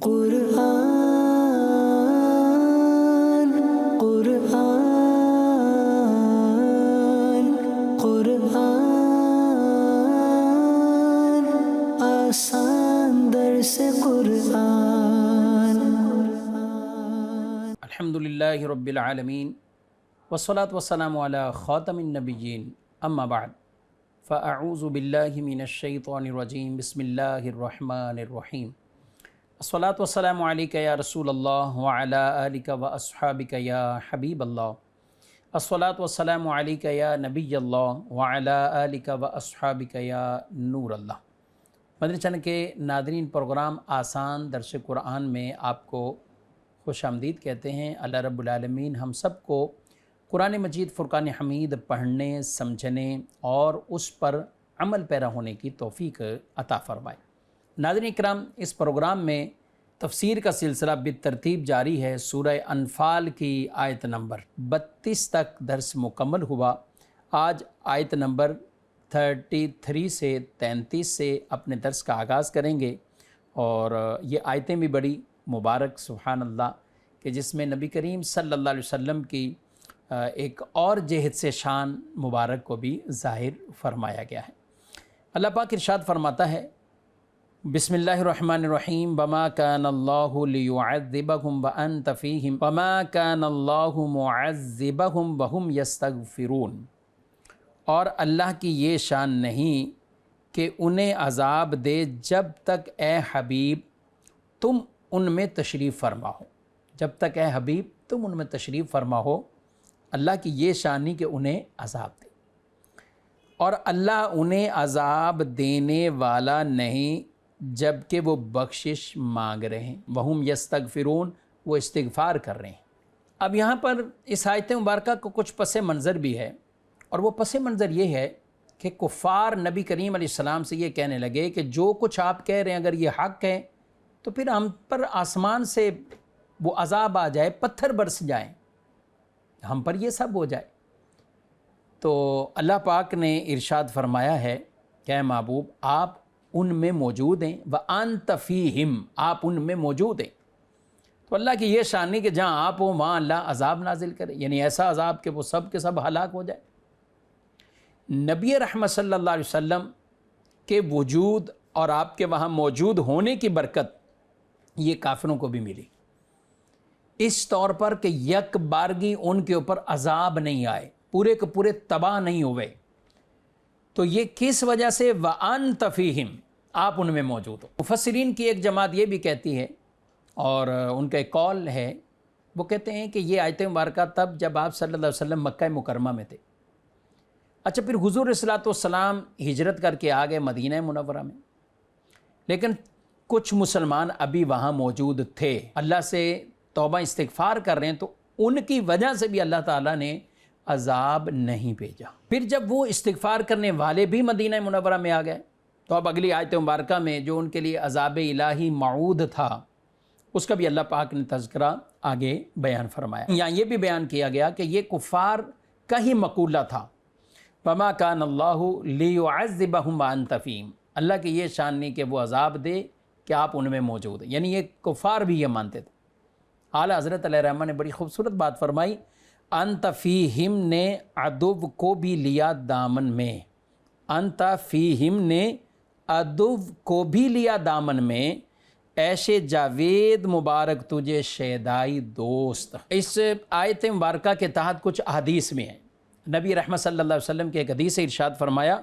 قرآن قرآن قرآن آسان درس قرآن۔ الحمدللہ رب العالمین والصلاة والسلام علی خاتم النبیین اما بعد فاعوذ باللہ من الشیطان الرجیم بسم اللہ الرحمن الرحیم۔ الصلاة والسلام علیکہ یا رسول اللہ وعلی آلکہ واصحابکہ یا حبیب اللہ۔ الصلاة والسلام علیکہ یا نبی اللہ وعلی آلکہ واصحابکہ یا نور اللہ۔ مدنی چینل کے ناظرین، پروگرام آسان درس قرآن میں آپ کو خوش آمدید کہتے ہیں۔ اللہ رب العالمین ہم سب کو قرآن مجید فرقان حمید پڑھنے، سمجھنے اور اس پر عمل پیرا ہونے کی توفیق عطا فرمائے۔ ناظرین کرام، اس پروگرام میں تفسیر کا سلسلہ بالترتیب جاری ہے۔ سورہ انفال کی آیت نمبر 32 تک درس مکمل ہوا۔ آج آیت نمبر 33 سے 33 سے اپنے درس کا آغاز کریں گے، اور یہ آیتیں بھی بڑی مبارک، سبحان اللہ، کہ جس میں نبی کریم صلی اللہ علیہ وسلم کی ایک اور جہت سے شان مبارک کو بھی ظاہر فرمایا گیا ہے۔ اللہ پاک ارشاد فرماتا ہے، بسم اللہ الرحمن الرحیم، وما کان اللہ لیعذبہم وانت فیہم وما کان اللہ معذبہم وہم یستغفرون۔ اور اللہ کی یہ شان نہیں کہ انہیں عذاب دے جب تک اے حبیب تم ان میں تشریف فرما ہو، جب تک اے حبیب تم ان میں تشریف فرما ہو۔ اللہ کی یہ شان نہیں کہ انہیں عذاب دے، اور اللہ انہیں عذاب دینے والا نہیں جبکہ وہ بخشش مانگ رہے ہیں۔ وہم یستغفرون، وہ استغفار کر رہے ہیں۔ اب یہاں پر اس آیت مبارکہ کو کچھ پس منظر بھی ہے، اور وہ پس منظر یہ ہے کہ کفار نبی کریم علیہ السلام سے یہ کہنے لگے کہ جو کچھ آپ کہہ رہے ہیں اگر یہ حق ہے تو پھر ہم پر آسمان سے وہ عذاب آ جائے، پتھر برس جائیں، ہم پر یہ سب ہو جائے۔ تو اللہ پاک نے ارشاد فرمایا ہے کہ اے محبوب آپ ان میں موجود ہیں، وَأَنْتَ فِيهِمْ، آپ ان میں موجود ہیں۔ تو اللہ کی یہ شان نہیں کہ جہاں آپ ہو وہاں اللہ عذاب نازل کرے، یعنی ایسا عذاب کہ وہ سب کے سب ہلاک ہو جائے۔ نبی رحمت صلی اللہ علیہ وسلم کے وجود اور آپ کے وہاں موجود ہونے کی برکت یہ کافروں کو بھی ملی، اس طور پر کہ یک بارگی ان کے اوپر عذاب نہیں آئے، پورے کے پورے تباہ نہیں ہوئے۔ تو یہ کس وجہ سے؟ وَأَنْتَ فِيهِمْ، آپ ان میں موجود ہو۔ مفسرین کی ایک جماعت یہ بھی کہتی ہے، اور ان کا ایک قول ہے، وہ کہتے ہیں کہ یہ آیت مبارکہ تب جب آپ صلی اللہ علیہ وسلم مکہ مکرمہ میں تھے۔ اچھا، پھر حضور صلی اللہ علیہ وسلم ہجرت کر کے آ گئے مدینہ منورہ میں، لیکن کچھ مسلمان ابھی وہاں موجود تھے، اللہ سے توبہ استغفار کر رہے ہیں، تو ان کی وجہ سے بھی اللہ تعالیٰ نے عذاب نہیں بھیجا۔ پھر جب وہ استغفار کرنے والے بھی مدینہ منورہ میں آ گئے، تو اب اگلی آیت مبارکہ میں جو ان کے لیے عذاب الہی موعود تھا، اس کا بھی اللہ پاک نے تذکرہ آگے بیان فرمایا۔ یہاں یہ بھی بیان کیا گیا کہ یہ کفار کا ہی مقولہ تھا، وَمَا كَانَ اللَّهُ لِيُعَذِّبَهُمْ وَأَنْتَ فِيهِمْ، اللہ کی یہ شان نہیں کہ وہ عذاب دے کہ آپ ان میں موجود ہیں، یعنی یہ کفار بھی یہ مانتے تھے۔ اعلیٰ حضرت علیہ الرحمٰن نے بڑی خوبصورت بات فرمائی، انت فیہم نے عدو کو بھی لیا دامن میں، انت فیہم نے عدو کو بھی لیا دامن میں، ایشے جاوید مبارک تجھے شیدائی دوست۔ اس آیت مبارکہ کے تحت کچھ احادیث میں ہیں، نبی رحمت صلی اللہ علیہ وسلم کے ایک حدیث سے ارشاد فرمایا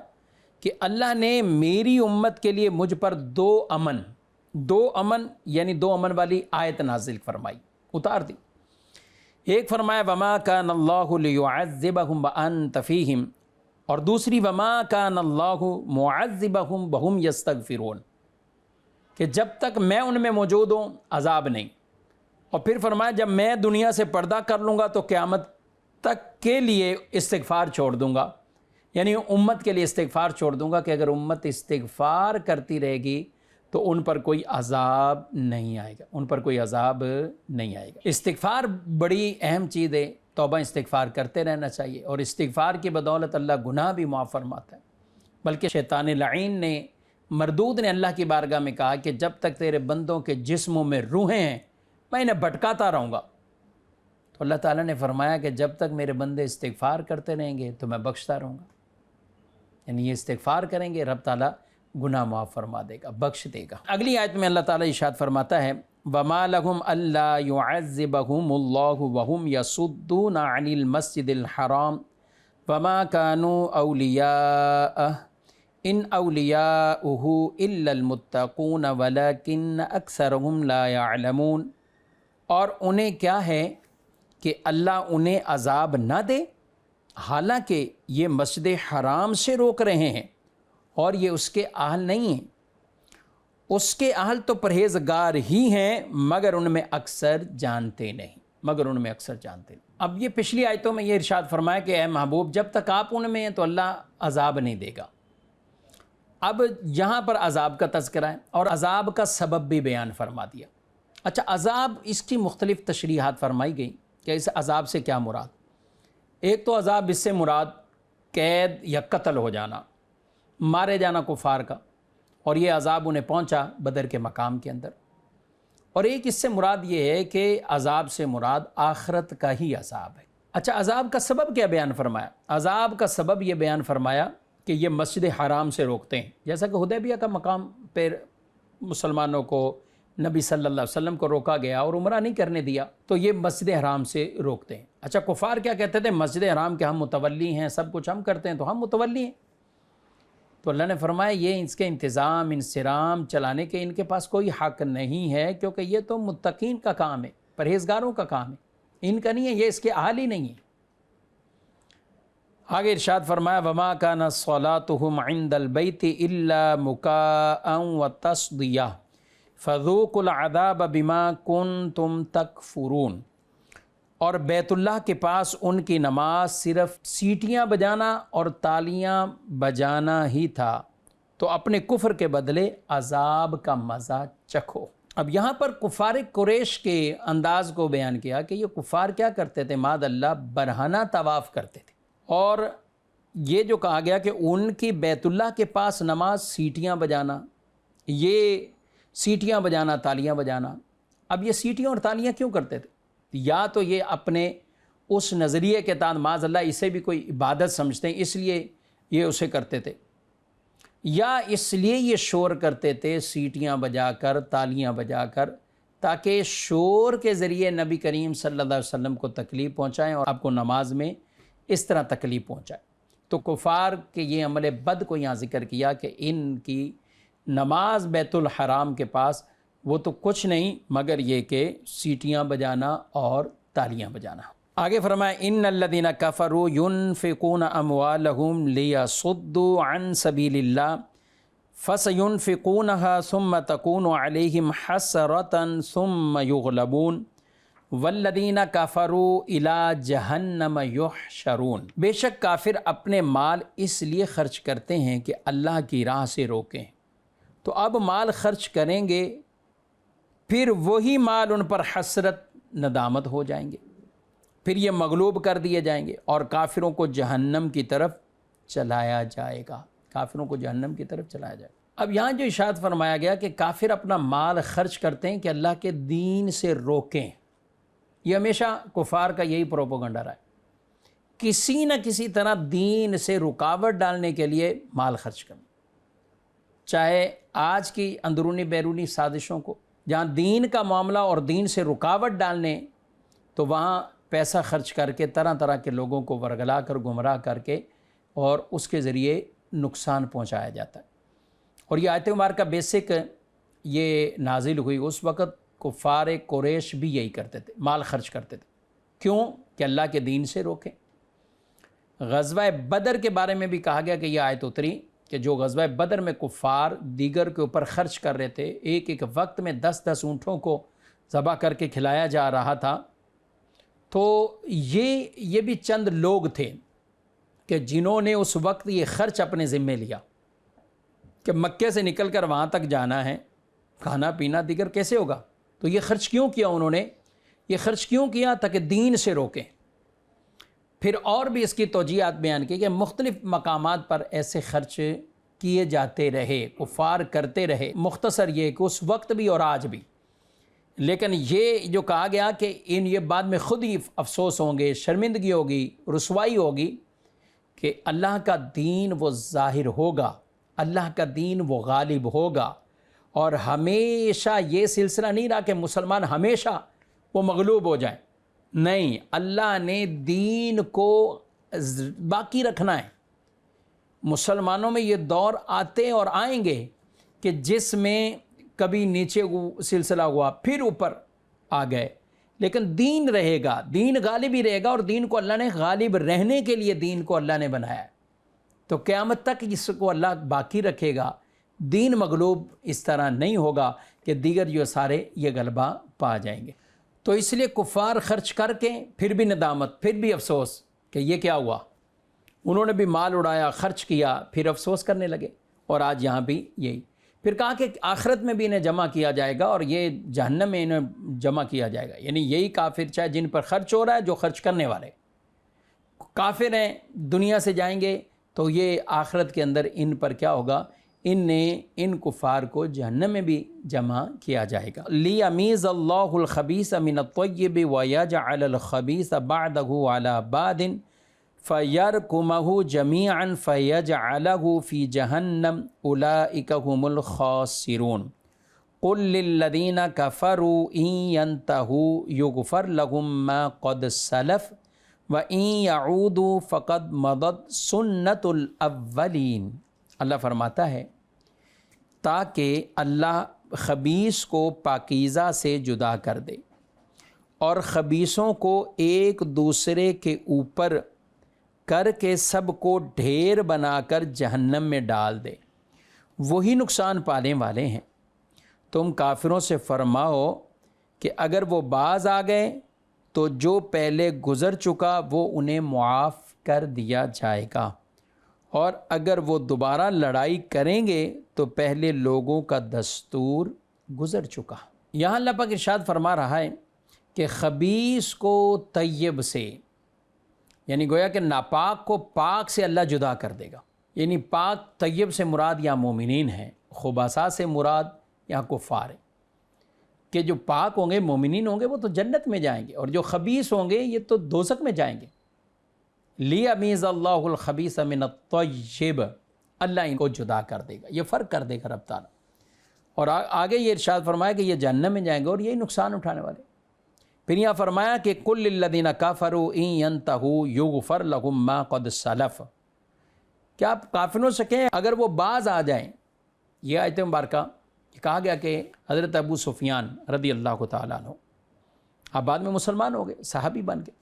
کہ اللہ نے میری امت کے لیے مجھ پر دو امن یعنی دو امن والی آیت نازل فرمائی، اتار دی۔ ایک فرمایا وما کان اللہ لیعذبہم وانت فیہم، اور دوسری وما کان اللہ معذبہم وہم یستغفرون، کہ جب تک میں ان میں موجود ہوں عذاب نہیں۔ اور پھر فرمایا جب میں دنیا سے پردہ کر لوں گا تو قیامت تک کے لیے استغفار چھوڑ دوں گا، یعنی امت کے لیے استغفار چھوڑ دوں گا کہ اگر امت استغفار کرتی رہے گی تو ان پر کوئی عذاب نہیں آئے گا، ان پر کوئی عذاب نہیں آئے گا۔ استغفار بڑی اہم چیز ہے، توبہ استغفار کرتے رہنا چاہیے، اور استغفار کی بدولت اللہ گناہ بھی معاف فرماتا ہے۔ بلکہ شیطان لعین نے مردود نے اللہ کی بارگاہ میں کہا کہ جب تک تیرے بندوں کے جسموں میں روحیں ہیں میں انہیں بھٹکاتا رہوں گا۔ تو اللہ تعالیٰ نے فرمایا کہ جب تک میرے بندے استغفار کرتے رہیں گے تو میں بخشتا رہوں گا، یعنی یہ استغفار کریں گے رب تعالیٰ گناہ معاف فرما دے گا، بخش دے گا۔ اگلی آیت میں اللہ تعالیٰ ارشاد فرماتا ہے وَمَا لَهُمْ أَلَّا يُعَذِّبَهُمُ اللَّهُ وَهُمْ يَصُدُّونَ عَنِ الْمَسْجِدِ الْحَرَامِ وَمَا كَانُوا أَوْلِيَاءَهُ إِنْ أَوْلِيَاؤُهُ إِلَّا الْمُتَّقُونَ وَلَكِنَّ أَكْثَرَهُمْ لَا يَعْلَمُونَ۔ اور انہیں کیا ہے کہ اللہ انہیں عذاب نہ دے حالانکہ یہ مسجد حرام سے روک رہے ہیں اور یہ اس کے اہل نہیں ہیں، اس کے اہل تو پرہیزگار ہی ہیں مگر ان میں اکثر جانتے نہیں، اب یہ پچھلی آیتوں میں یہ ارشاد فرمایا کہ اے محبوب جب تک آپ ان میں ہیں تو اللہ عذاب نہیں دے گا۔ اب یہاں پر عذاب کا تذکرہ ہے اور عذاب کا سبب بھی بیان فرما دیا۔ اچھا، عذاب اس کی مختلف تشریحات فرمائی گئی کہ اس عذاب سے کیا مراد۔ ایک تو عذاب اس سے مراد قید یا قتل ہو جانا، مارے جانا کفار کا، اور یہ عذاب انہیں پہنچا بدر کے مقام کے اندر۔ اور ایک اس سے مراد یہ ہے کہ عذاب سے مراد آخرت کا ہی عذاب ہے۔ اچھا، عذاب کا سبب کیا بیان فرمایا؟ عذاب کا سبب یہ بیان فرمایا کہ یہ مسجد حرام سے روکتے ہیں، جیسا کہ حدیبیہ کا مقام پہ مسلمانوں کو نبی صلی اللہ علیہ وسلم کو روکا گیا اور عمرہ نہیں کرنے دیا، تو یہ مسجد حرام سے روکتے ہیں۔ اچھا، کفار کیا کہتے تھے؟ مسجد حرام کے ہم متولی ہیں، سب کچھ ہم کرتے ہیں تو ہم متولی ہیں۔ تو اللہ نے فرمایا یہ اس کے انتظام انصرام چلانے کے ان کے پاس کوئی حق نہیں ہے، کیونکہ یہ تو متقین کا کام ہے، پرہیزگاروں کا کام ہے، ان کا نہیں ہے، یہ اس کے اہل ہی نہیں ہے۔ آگے ارشاد فرمایا وما كان صلاتهم عند البيت الا مكاء وتصدية فذوقوا العذاب بما كنتم تكفرون۔ اور بیت اللہ کے پاس ان کی نماز صرف سیٹیاں بجانا اور تالیاں بجانا ہی تھا، تو اپنے کفر کے بدلے عذاب کا مزہ چکھو۔ اب یہاں پر کفار قریش کے انداز کو بیان کیا کہ یہ کفار کیا کرتے تھے، معاذ اللہ برہنہ طواف کرتے تھے، اور یہ جو کہا گیا کہ ان کی بیت اللہ کے پاس نماز سیٹیاں بجانا، یہ سیٹیاں بجانا تالیاں بجانا۔ اب یہ سیٹیاں اور تالیاں کیوں کرتے تھے؟ یا تو یہ اپنے اس نظریے کے تحت معاذ اللہ اسے بھی کوئی عبادت سمجھتے ہیں اس لیے یہ اسے کرتے تھے، یا اس لیے یہ شور کرتے تھے سیٹیاں بجا کر تالیاں بجا کر تاکہ شور کے ذریعے نبی کریم صلی اللہ علیہ وسلم کو تکلیف پہنچائیں اور آپ کو نماز میں اس طرح تکلیف پہنچائے۔ تو کفار کے یہ عمل بد کو یہاں ذکر کیا کہ ان کی نماز بیت الحرام کے پاس وہ تو کچھ نہیں مگر یہ کہ سیٹیاں بجانا اور تالیاں بجانا۔ آگے فرمایا ان الذین کفروا ينفقون اموالهم لیصدوا عن سبیل اللہ فسينفقونها ثم تكون عليهم حسرة ثم يغلبون والذین کفروا الی جہنم یحشرون۔ بے شک کافر اپنے مال اس لیے خرچ کرتے ہیں کہ اللہ کی راہ سے روکیں، تو اب مال خرچ کریں گے پھر وہی مال ان پر حسرت ندامت ہو جائیں گے، پھر یہ مغلوب کر دیے جائیں گے اور کافروں کو جہنم کی طرف چلایا جائے گا، کافروں کو جہنم کی طرف چلایا جائے گا۔ اب یہاں جو ارشاد فرمایا گیا کہ کافر اپنا مال خرچ کرتے ہیں کہ اللہ کے دین سے روکیں، یہ ہمیشہ کفار کا یہی پروپیگنڈا رہا ہے، کسی نہ کسی طرح دین سے رکاوٹ ڈالنے کے لیے مال خرچ کرنا، چاہے آج کی اندرونی بیرونی سازشوں کو، جہاں دین کا معاملہ اور دین سے رکاوٹ ڈالنے تو وہاں پیسہ خرچ کر کے طرح طرح کے لوگوں کو ورگلا کر گمراہ کر کے اور اس کے ذریعے نقصان پہنچایا جاتا ہے۔ اور یہ آیت مبارکہ بیسک یہ نازل ہوئی اس وقت کفار قریش بھی یہی کرتے تھے، مال خرچ کرتے تھے، کیوں کہ اللہ کے دین سے روکیں۔ غزوہ بدر کے بارے میں بھی کہا گیا کہ یہ آیت اتری کہ جو غزوہ بدر میں کفار دیگر کے اوپر خرچ کر رہے تھے، ایک ایک وقت میں 10 اونٹوں کو ذبح کر کے کھلایا جا رہا تھا، تو یہ بھی چند لوگ تھے کہ جنہوں نے اس وقت یہ خرچ اپنے ذمے لیا کہ مکے سے نکل کر وہاں تک جانا ہے، کھانا پینا دیگر کیسے ہوگا، تو یہ خرچ کیوں کیا انہوں نے؟ یہ خرچ کیوں کیا؟ تاکہ دین سے روکیں۔ پھر اور بھی اس کی توجیہات بیان کی کہ مختلف مقامات پر ایسے خرچ کیے جاتے رہے، کفار کرتے رہے، مختصر یہ کہ اس وقت بھی اور آج بھی۔ لیکن یہ جو کہا گیا کہ یہ بعد میں خود ہی افسوس ہوں گے، شرمندگی ہوگی، رسوائی ہوگی، کہ اللہ کا دین وہ ظاہر ہوگا، اللہ کا دین وہ غالب ہوگا، اور ہمیشہ یہ سلسلہ نہیں رہا کہ مسلمان ہمیشہ وہ مغلوب ہو جائیں۔ نہیں، اللہ نے دین کو باقی رکھنا ہے۔ مسلمانوں میں یہ دور آتے اور آئیں گے کہ جس میں کبھی نیچے سلسلہ ہوا پھر اوپر آ گئے، لیکن دین رہے گا، دین غالب ہی رہے گا، اور دین کو اللہ نے غالب رہنے کے لیے دین کو اللہ نے بنایا ہے۔ تو قیامت تک اس کو اللہ باقی رکھے گا، دین مغلوب اس طرح نہیں ہوگا کہ دیگر جو سارے یہ غلبہ پا جائیں گے۔ تو اس لیے کفار خرچ کر کے پھر بھی ندامت، پھر بھی افسوس کہ یہ کیا ہوا، انہوں نے بھی مال اڑایا، خرچ کیا، پھر افسوس کرنے لگے، اور آج یہاں بھی یہی۔ پھر کہا کہ آخرت میں بھی انہیں جمع کیا جائے گا، اور یہ جہنم میں انہیں جمع کیا جائے گا، یعنی یہی کافر چاہے جن پر خرچ ہو رہا ہے، جو خرچ کرنے والے کافر ہیں، دنیا سے جائیں گے، تو یہ آخرت کے اندر ان پر کیا ہوگا، ان کفار کو جہنم میں بھی جمع کیا جائے گا۔ لیمیز اللہ الخبیث من الطیب ویجعل الخبیث بعدہ علی بعد فَيَرْكُمَهُ جَمِيعًا فَيَجْعَلَهُ فِي جَهَنَّمَ أُولَئِكَ هُمُ الْخَاسِرُونَ قُلْ لِلَّذِينَ كَفَرُوا إِن يَنْتَهُوا يُغْفَرْ لَهُم مَّا قَدْ سَلَفَ وَإِن يَعُودُوا فَقَدْ مَضَتْ سُنَّةُ الْأَوَّلِينَ۔ اللہ فرماتا ہے تاکہ اللہ خبیث کو پاکیزہ سے جدا کر دے، اور خبیثوں کو ایک دوسرے کے اوپر کر کے سب کو ڈھیر بنا کر جہنم میں ڈال دے، وہی نقصان پانے والے ہیں۔ تم کافروں سے فرماؤ کہ اگر وہ باز آ گئے تو جو پہلے گزر چکا وہ انہیں معاف کر دیا جائے گا، اور اگر وہ دوبارہ لڑائی کریں گے تو پہلے لوگوں کا دستور گزر چکا۔ یہاں اللہ پاک ارشاد فرما رہا ہے کہ خبیث کو طیب سے، یعنی گویا کہ ناپاک کو پاک سے اللہ جدا کر دے گا، یعنی پاک طیب سے مراد یا مومنین ہیں، خبثاء سے مراد یہاں کفار ہیں، کہ جو پاک ہوں گے، مومنین ہوں گے، وہ تو جنت میں جائیں گے، اور جو خبیث ہوں گے یہ تو دوزخ میں جائیں گے۔ لیمیز اللہ الخبیث من الطیب، اللہ ان کو جدا کر دے گا، یہ فرق کر دے گا رب تعالیٰ، اور آگے یہ ارشاد فرمایا کہ یہ جہنم میں جائیں گے اور یہی نقصان اٹھانے والے۔ پھر یہاں فرمایا کہ قُلْ لِلَّذِينَ كَفَرُوا إِن يَنْتَهُوا يُغْفَرْ لَهُم مَّا قَدْ سَلَفَ، کیا آپ کافروں سے کہیں اگر وہ باز آ جائیں۔ یہ آیت مبارکہ کہا گیا کہ حضرت ابو سفیان رضی اللہ تعالیٰ عنہ آپ بعد میں مسلمان ہو گئے، صحابی بن گئے،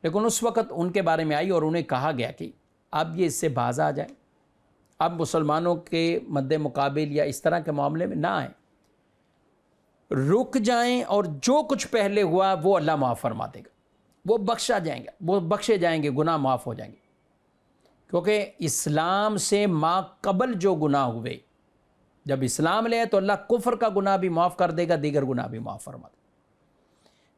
لیکن اس وقت ان کے بارے میں آئی اور انہیں کہا گیا کہ اب یہ اس سے باز آ جائیں، اب مسلمانوں کے مد مقابل یا اس طرح کے معاملے میں نہ آئیں، رک جائیں، اور جو کچھ پہلے ہوا وہ اللہ معاف فرما دے گا، وہ بخشے جائیں گے، گناہ معاف ہو جائیں گے، کیونکہ اسلام سے ما قبل جو گناہ ہوئے، جب اسلام لے تو اللہ کفر کا گناہ بھی معاف کر دے گا، دیگر گناہ بھی معاف فرما دے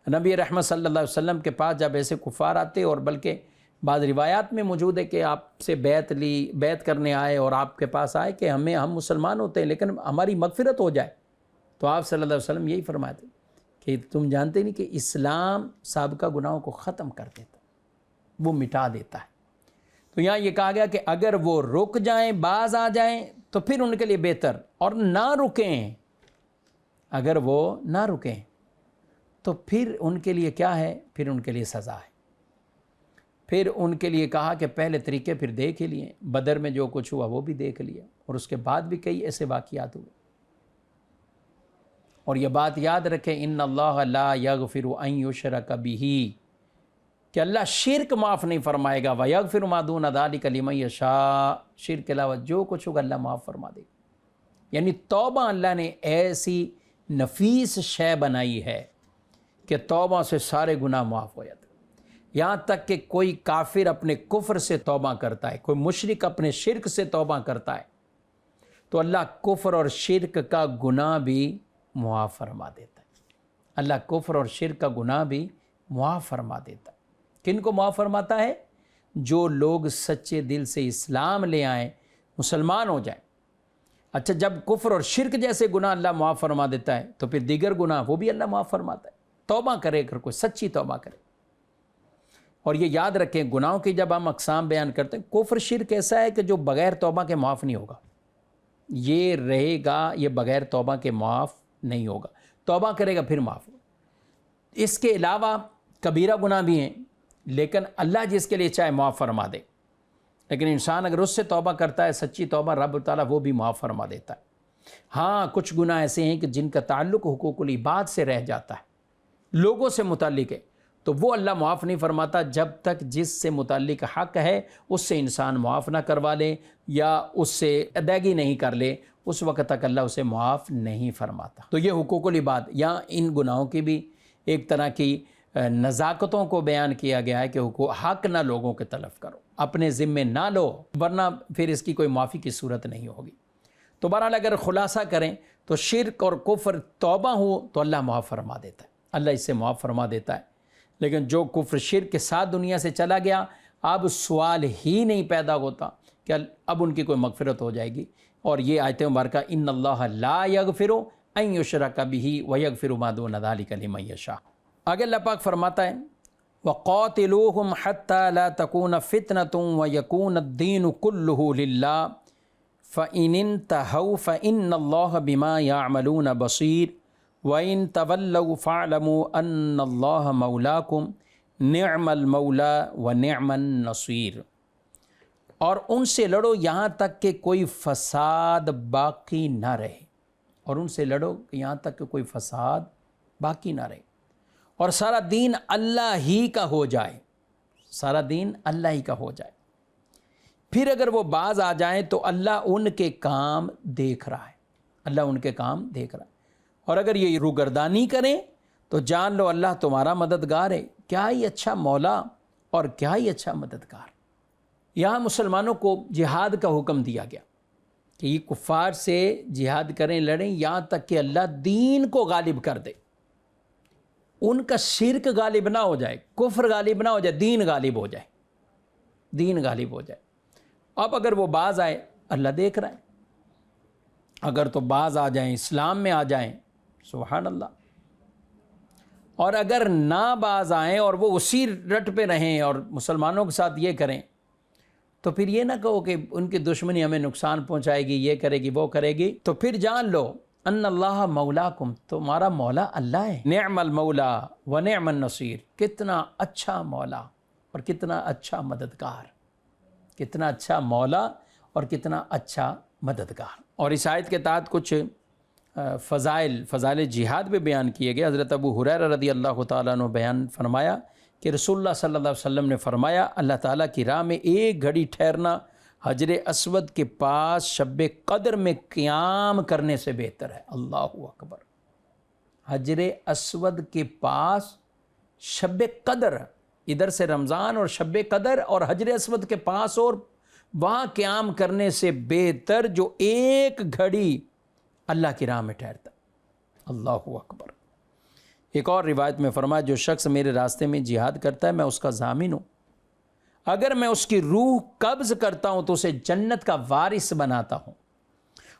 گا۔ نبی رحمت صلی اللہ علیہ وسلم کے پاس جب ایسے کفار آتے، اور بلکہ بعض روایات میں موجود ہے کہ آپ سے بیعت کرنے آئے اور آپ کے پاس آئے کہ ہم مسلمان ہوتے ہیں لیکن ہماری مغفرت ہو جائے، تو آپ صلی اللہ علیہ وسلم یہی فرماتے کہ تم جانتے نہیں کہ اسلام سابقہ گناہوں کو ختم کر دیتا، وہ مٹا دیتا ہے۔ تو یہاں یہ کہا گیا کہ اگر وہ رک جائیں، باز آ جائیں تو پھر ان کے لیے بہتر، اور نہ رکیں، اگر وہ نہ رکیں تو پھر ان کے لیے کیا ہے، پھر ان کے لیے سزا ہے۔ پھر ان کے لیے کہا کہ پہلے طریقے پھر دیکھ ہی لیے، بدر میں جو کچھ ہوا وہ بھی دیکھ لیا، اور اس کے بعد بھی کئی ایسے واقعات ہوئے۔ اور یہ بات یاد رکھیں، ان اللہ لا یغفر ان یشرک بہ، کہ اللہ شرک معاف نہیں فرمائے گا، ویغفر ما دون ذلک لمن یشاء، شرک کے علاوہ جو کچھ ہوگا اللہ معاف فرما دے گا۔ یعنی توبہ اللہ نے ایسی نفیس شے بنائی ہے کہ توبہ سے سارے گناہ معاف ہو جاتے ہیں، یہاں تک کہ کوئی کافر اپنے کفر سے توبہ کرتا ہے، کوئی مشرک اپنے شرک سے توبہ کرتا ہے، تو اللہ کفر اور شرک کا گناہ بھی معاف فرما دیتا ہے، اللہ کفر اور شرک کا گناہ بھی معاف فرما دیتا ہے۔ کن کو معاف فرماتا ہے؟ جو لوگ سچے دل سے اسلام لے آئیں، مسلمان ہو جائیں، اچھا جب کفر اور شرک جیسے گناہ اللہ معاف فرما دیتا ہے تو پھر دیگر گناہ وہ بھی اللہ معاف فرماتا ہے۔ توبہ کرے اگر کوئی سچی توبہ کرے۔ اور یہ یاد رکھیں گناہوں کی جب ہم اقسام بیان کرتے ہیں، کفر شرک ایسا ہے کہ جو بغیر توبہ کے معاف نہیں ہوگا، یہ رہے گا، یہ بغیر توبہ کے معاف نہیں ہوگا، توبہ کرے گا پھر معاف ہوگا۔ اس کے علاوہ کبیرہ گناہ بھی ہیں، لیکن اللہ جس کے لیے چاہے معاف فرما دے، لیکن انسان اگر اس سے توبہ کرتا ہے سچی توبہ، رب تعالیٰ وہ بھی معاف فرما دیتا ہے۔ ہاں کچھ گناہ ایسے ہیں کہ جن کا تعلق حقوق العباد سے رہ جاتا ہے، لوگوں سے متعلق ہے، تو وہ اللہ معاف نہیں فرماتا جب تک جس سے متعلق حق ہے اس سے انسان معاف نہ کروا لے یا اس سے ادائیگی نہیں کر لے، اس وقت تک اللہ اسے معاف نہیں فرماتا۔ تو یہ حقوق العباد، یا ان گناہوں کی بھی ایک طرح کی نزاکتوں کو بیان کیا گیا ہے کہ حق نہ لوگوں کے تلف کرو، اپنے ذمے نہ لو، ورنہ پھر اس کی کوئی معافی کی صورت نہیں ہوگی۔ تو بہرحال اگر خلاصہ کریں تو شرک اور کفر توبہ ہو تو اللہ معاف فرما دیتا ہے، اللہ اس سے معاف فرما دیتا ہے۔ لیکن جو کفر شرک کے ساتھ دنیا سے چلا گیا، اب سوال ہی نہیں پیدا ہوتا کہ اب ان کی کوئی مغفرت ہو جائے گی۔ اور یہ آیت مبارکہ ان اللہ لا یغفر ان یشرک بہ ویغفر ما دون ذلک لمن یشاء۔ آگے اللہ پاک فرماتا ہے وَقَاتِلُوهُمْ حَتَّى لَا تَكُونَ فِتْنَةٌ وَيَكُونَ الدِّينُ كُلُّهُ لِلَّهِ فَإِنِ انْتَهَوْا فَإِنَّ اللَّهَ بِمَا يَعْمَلُونَ بَصِيرٌ وَإِن تَوَلَّوْا فَاعْلَمُوا أَنَّ اللَّهَ مَوْلَاكُمْ نِعْمَ الْمَوْلَى وَنِعْمَ النَّصِيرُ۔ اور ان سے لڑو یہاں تک کہ کوئی فساد باقی نہ رہے، اور ان سے لڑو یہاں تک کہ کوئی فساد باقی نہ رہے، اور سارا دین اللہ ہی کا ہو جائے، سارا دین اللہ ہی کا ہو جائے۔ پھر اگر وہ باز آ جائیں تو اللہ ان کے کام دیکھ رہا ہے، اللہ ان کے کام دیکھ رہا ہے۔ اور اگر یہ روگردانی کریں تو جان لو اللہ تمہارا مددگار ہے، کیا ہی اچھا مولا اور کیا ہی اچھا مددگار۔ یہاں مسلمانوں کو جہاد کا حکم دیا گیا کہ یہ کفار سے جہاد کریں، لڑیں، یہاں تک کہ اللہ دین کو غالب کر دے، ان کا شرک غالب نہ ہو جائے، کفر غالب نہ ہو جائے، دین غالب ہو جائے، دین غالب ہو جائے۔ اب اگر وہ باز آئے اللہ دیکھ رہا ہے، اگر تو باز آ جائیں، اسلام میں آ جائیں، سبحان اللہ، اور اگر نہ باز آئیں اور وہ اسی رٹ پہ رہیں اور مسلمانوں کے ساتھ یہ کریں، تو پھر یہ نہ کہو کہ ان کی دشمنی ہمیں نقصان پہنچائے گی، یہ کرے گی، وہ کرے گی، تو پھر جان لو ان اللہ مولاکم، تمہارا مولا اللہ ہے، نعم المولا و نعم النصیر، کتنا اچھا مولا اور کتنا اچھا مددگار، کتنا اچھا مولا اور کتنا اچھا مددگار۔ اور اس آیت کے تحت کچھ فضائل جہاد بھی بیان کیے گئے۔ حضرت ابو ہریرہ رضی اللہ تعالیٰ عنہ بیان فرمایا کہ رسول اللہ صلی اللہ علیہ وسلم نے فرمایا اللہ تعالیٰ کی راہ میں ایک گھڑی ٹھہرنا حجر اسود کے پاس شب قدر میں قیام کرنے سے بہتر ہے۔ اللہ اکبر، حجر اسود کے پاس شب قدر، ادھر سے رمضان اور شب قدر اور حجر اسود کے پاس اور وہاں قیام کرنے سے بہتر جو ایک گھڑی اللہ کی راہ میں ٹھہرتا۔ اللہ اکبر۔ ایک اور روایت میں فرمایا جو شخص میرے راستے میں جہاد کرتا ہے میں اس کا ضامن ہوں، اگر میں اس کی روح قبض کرتا ہوں تو اسے جنت کا وارث بناتا ہوں،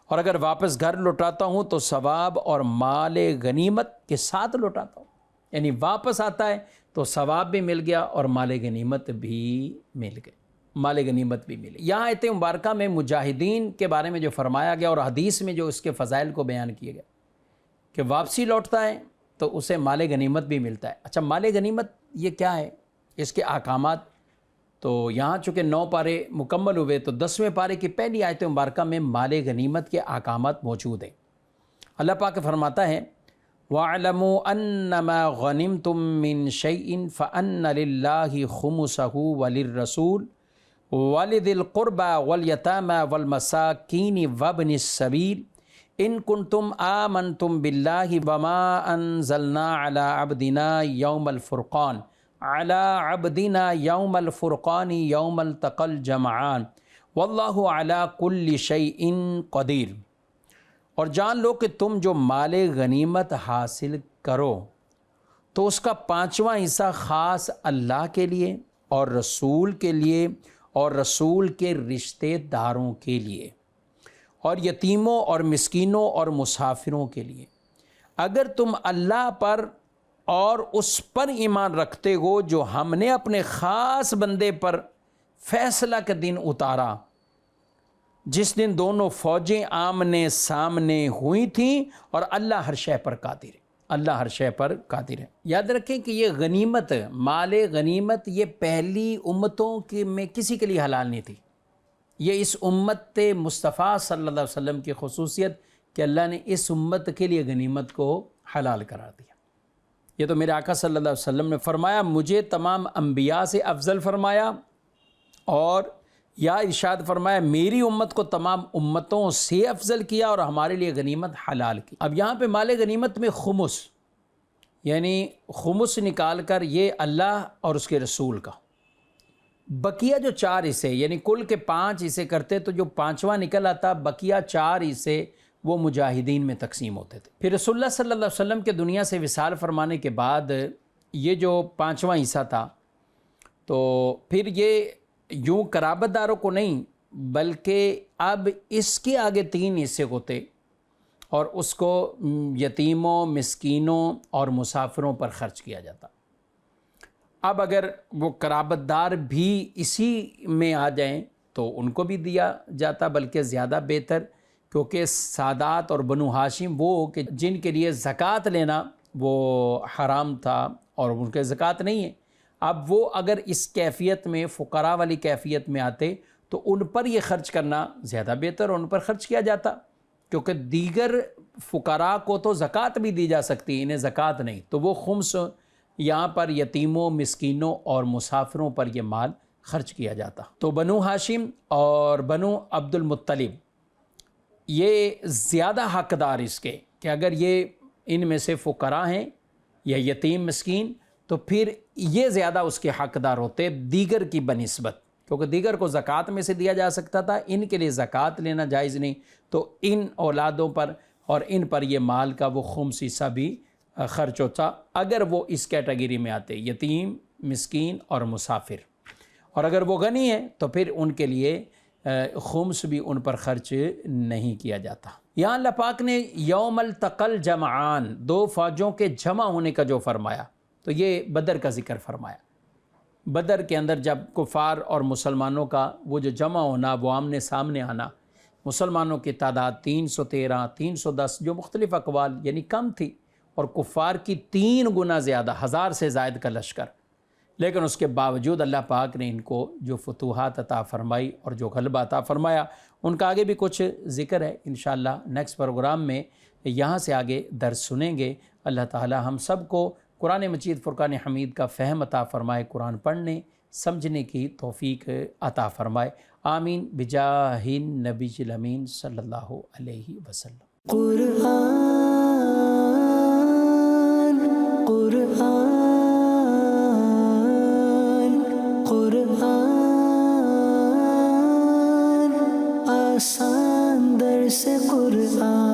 اور اگر واپس گھر لوٹاتا ہوں تو ثواب اور مال غنیمت کے ساتھ لوٹاتا ہوں، یعنی واپس آتا ہے تو ثواب بھی مل گیا اور مال غنیمت بھی مل گئے، مال غنیمت بھی ملی۔ یہاں آیت مبارکہ میں مجاہدین کے بارے میں جو فرمایا گیا اور حدیث میں جو اس کے فضائل کو بیان کیے گئے کہ واپسی لوٹتا ہے تو اسے مال غنیمت بھی ملتا ہے۔ اچھا مال غنیمت یہ کیا ہے، اس کے احکامات، تو یہاں چونکہ 9 پارے مکمل ہوئے تو 10ویں پارے کی پہلی آیت مبارکہ میں مال غنیمت کے احکامات موجود ہیں۔ اللہ پاک فرماتا ہے وَاعْلَمُوا أَنَّمَا غَنِمْتُم مِّن شَيْءٍ فَأَنَّ لِلَّهِ خُمُسَهُ وَلِلرَّسُولِ وَلِذِي الْقُرْبَى وَالْيَتَامَى وَالْمَسَاكِينِ وَابْنِ السَّبِيلِ إِن كُنتُمْ آمَنْتُمْ بِاللَّهِ وَمَا أَنزَلْنَا عَلَىٰ عَبْدِنَا يَوْمَ الْفُرْقَانِ عَلَىٰ عَبْدِنَا يَوْمَ الْفُرْقَانِ يَوْمَ الْتَقَى الْجَمْعَانِ وَاللَّهُ عَلَىٰ كُلِّ شَيْءٍ قَدِيرٌ۔ اور جان لو کہ تم جو مال غنیمت حاصل کرو تو اس کا 5واں حصہ خاص اللہ کے لیے اور رسول کے لیے اور رسول کے رشتہ داروں کے لیے، اور یتیموں اور مسکینوں اور مسافروں کے لیے۔ اگر تم اللہ پر اور اس پر ایمان رکھتے ہو جو ہم نے اپنے خاص بندے پر فیصلہ کے دن اتارا، جس دن دونوں فوجیں آمنے سامنے ہوئی تھیں، اور اللہ ہر شے پر قادر ہے، اللہ ہر شے پر قادر ہے۔ یاد رکھیں کہ یہ غنیمت، مال غنیمت، یہ پہلی امتوں میں کسی کے لیے حلال نہیں تھی۔ یہ اس امت مصطفیٰ صلی اللہ علیہ وسلم کی خصوصیت کہ اللہ نے اس امت کے لیے غنیمت کو حلال قرار دیا۔ یہ تو میرے آقا صلی اللہ علیہ وسلم نے فرمایا، مجھے تمام انبیاء سے افضل فرمایا، اور یا ارشاد فرمایا میری امت کو تمام امتوں سے افضل کیا، اور ہمارے لیے غنیمت حلال کی۔ اب یہاں پہ مال غنیمت میں خمس، یعنی خمس نکال کر یہ اللہ اور اس کے رسول کا، بقیہ جو 4 حصے، یعنی کل کے 5 حصے کرتے تو جو 5واں نکل آتا، بقیہ 4 حصے وہ مجاہدین میں تقسیم ہوتے تھے۔ پھر رسول اللہ صلی اللہ علیہ وسلم کے دنیا سے وصال فرمانے کے بعد یہ جو 5واں حصہ تھا، تو پھر یہ یوں قرابت داروں کو نہیں، بلکہ اب اس کے آگے 3 حصے ہوتے، اور اس کو یتیموں، مسکینوں اور مسافروں پر خرچ کیا جاتا۔ اب اگر وہ قرابت دار بھی اسی میں آ جائیں تو ان کو بھی دیا جاتا، بلکہ زیادہ بہتر، کیونکہ سادات اور بنو ہاشم وہ کہ جن کے لیے زکوٰۃ لینا وہ حرام تھا اور ان کے زکوٰۃ نہیں ہے، اب وہ اگر اس کیفیت میں، فقراء والی کیفیت میں آتے تو ان پر یہ خرچ کرنا زیادہ بہتر، اور ان پر خرچ کیا جاتا، کیونکہ دیگر فقراء کو تو زکوٰۃ بھی دی جا سکتی، انہیں زکوٰۃ نہیں، تو وہ خمس یہاں پر یتیموں، مسکینوں اور مسافروں پر یہ مال خرچ کیا جاتا۔ تو بنو ہاشم اور بنو عبد المطلب یہ زیادہ حقدار اس کے کہ اگر یہ ان میں سے فقراء ہیں یا یتیم مسکین، تو پھر یہ زیادہ اس کے حقدار ہوتے دیگر کی بنسبت، کیونکہ دیگر کو زکوٰۃ میں سے دیا جا سکتا تھا، ان کے لیے زکوٰۃ لینا جائز نہیں، تو ان اولادوں پر اور ان پر یہ مال کا وہ خمس حصہ بھی خرچ ہوتا اگر وہ اس کیٹیگری میں آتے، یتیم، مسکین اور مسافر۔ اور اگر وہ غنی ہیں تو پھر ان کے لیے خمس بھی ان پر خرچ نہیں کیا جاتا۔ یہاں اللہ پاک نے یوم التقل جمعان، 2 فوجوں کے جمع ہونے کا جو فرمایا، تو یہ بدر کا ذکر فرمایا۔ بدر کے اندر جب کفار اور مسلمانوں کا وہ جو جمع ہونا، وہ آمنے سامنے آنا، مسلمانوں کی تعداد 313، 310 جو مختلف اقوال یعنی کم تھی، اور کفار کی 3 گنا زیادہ، 1000 سے زائد کا لشکر، لیکن اس کے باوجود اللہ پاک نے ان کو جو فتوحات عطا فرمائی اور جو غلبہ عطا فرمایا، ان کا آگے بھی کچھ ذکر ہے انشاءاللہ نیکسٹ پروگرام میں، یہاں سے آگے درس سنیں گے۔ اللہ تعالی ہم سب کو قرآن مجید فرقان حمید کا فہم عطا فرمائے، قرآن پڑھنے سمجھنے کی توفیق عطا فرمائے، آمین بجاہ النبی الامین صلی اللہ علیہ وسلم۔ قرآن آسان در سے قرآن